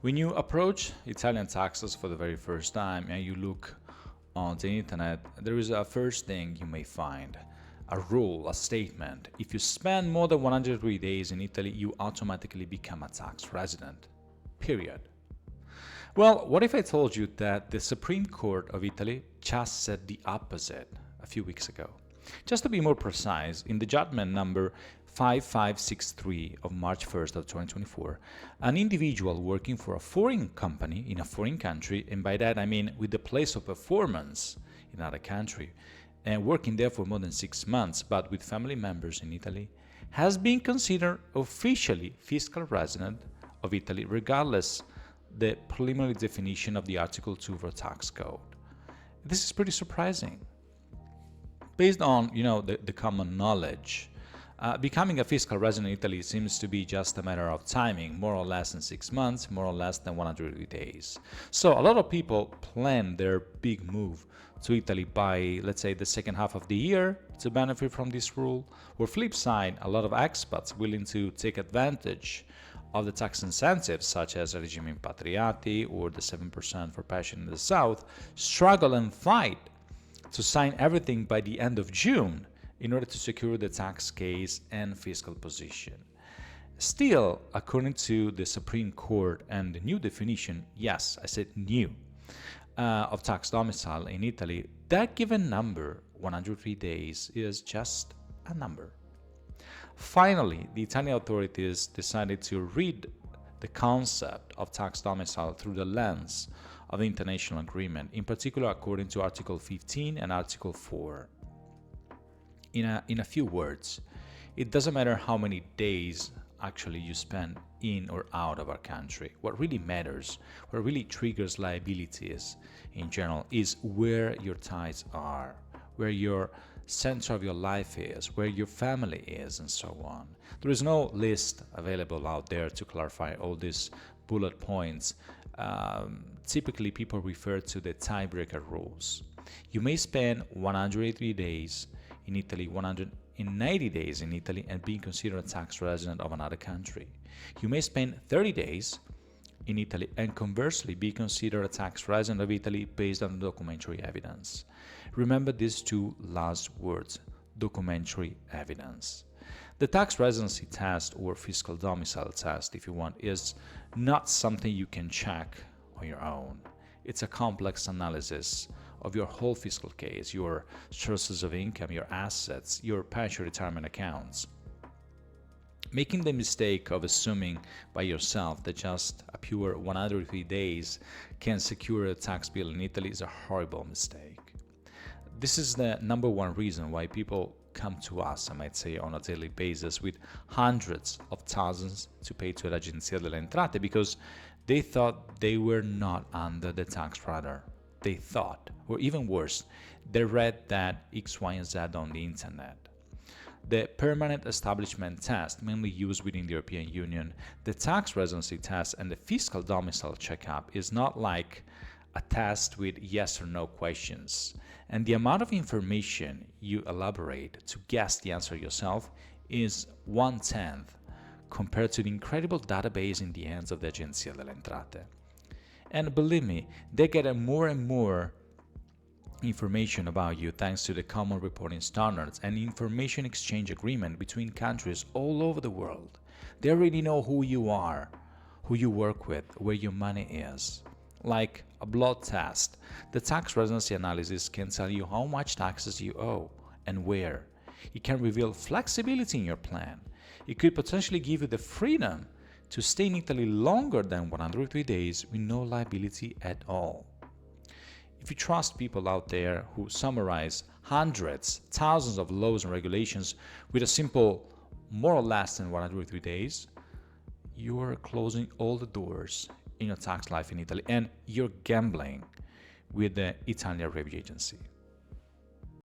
When you approach Italian taxes for the very first time and you look on the internet, there is a first thing you may find. A rule, a statement. If you spend more than 103 days in Italy, you automatically become a tax resident. Period. Well, what if I told you that the Supreme Court of Italy just said the opposite a few weeks ago? Just to be more precise, in the judgment number 5563 of March 1st of 2024, an individual working for a foreign company in a foreign country, and by that I mean with the place of performance in another country, and working there for more than 6 months, but with family members in Italy, has been considered officially fiscal resident of Italy, regardless the preliminary definition of the Article 2 of our tax code. This is pretty surprising. Based on, the common knowledge, becoming a fiscal resident in Italy seems to be just a matter of timing, more or less than 6 months, more or less than 180 days. So a lot of people plan their big move to Italy by, let's say, the second half of the year to benefit from this rule. Or flip side, a lot of expats willing to take advantage of the tax incentives such as regime impatriati or the 7% for passion in the south struggle and fight to sign everything by the end of June in order to secure the tax case and fiscal position. Still, according to the Supreme Court and the new definition, yes, I said new, of tax domicile in Italy, that given number, 103 days, is just a number. Finally, the Italian authorities decided to read the concept of tax domicile through the lens of the international agreement, in particular according to Article 15 and Article 4. In a few words, it doesn't matter how many days actually you spend in or out of our country. What really matters, what really triggers liabilities in general, is where your ties are, where your center of your life is, where your family is, and so on. There is no list available out there to clarify all these bullet points. Typically, people refer to the tiebreaker rules. You may spend 183 days in Italy, 190 days in Italy, and being considered a tax resident of another country. You may spend 30 days in Italy and conversely be considered a tax resident of Italy based on documentary evidence. Remember these two last words, documentary evidence. The tax residency test, or fiscal domicile test if you want, is not something you can check on your own. It's a complex analysis of your whole fiscal case, your sources of income, your assets, your pension retirement accounts. Making the mistake of assuming by yourself that just a pure 103 days can secure a tax bill in Italy is a horrible mistake. This is the number one reason why people come to us, I might say, on a daily basis with hundreds of thousands to pay to l'Agenzia delle Entrate because they thought they were not under the tax radar. They thought, or even worse, they read that X, Y, and Z on the internet. The permanent establishment test, mainly used within the European Union, the tax residency test, and the fiscal domicile checkup is not like a test with yes or no questions. And the amount of information you elaborate to guess the answer yourself is 1/10 compared to the incredible database in the hands of the Agenzia delle Entrate. And believe me, they get more and more information about you thanks to the common reporting standards and information exchange agreement between countries all over the world. They already know who you are, who you work with, where your money is. Like a blood test, the tax residency analysis can tell you how much taxes you owe and where. It can reveal flexibility in your plan. It could potentially give you the freedom to stay in Italy longer than 103 days with no liability at all. If you trust people out there who summarize hundreds, thousands of laws and regulations with a simple more or less than 103 days, you are closing all the doors in your tax life in Italy and you're gambling with the Italian Review Agency.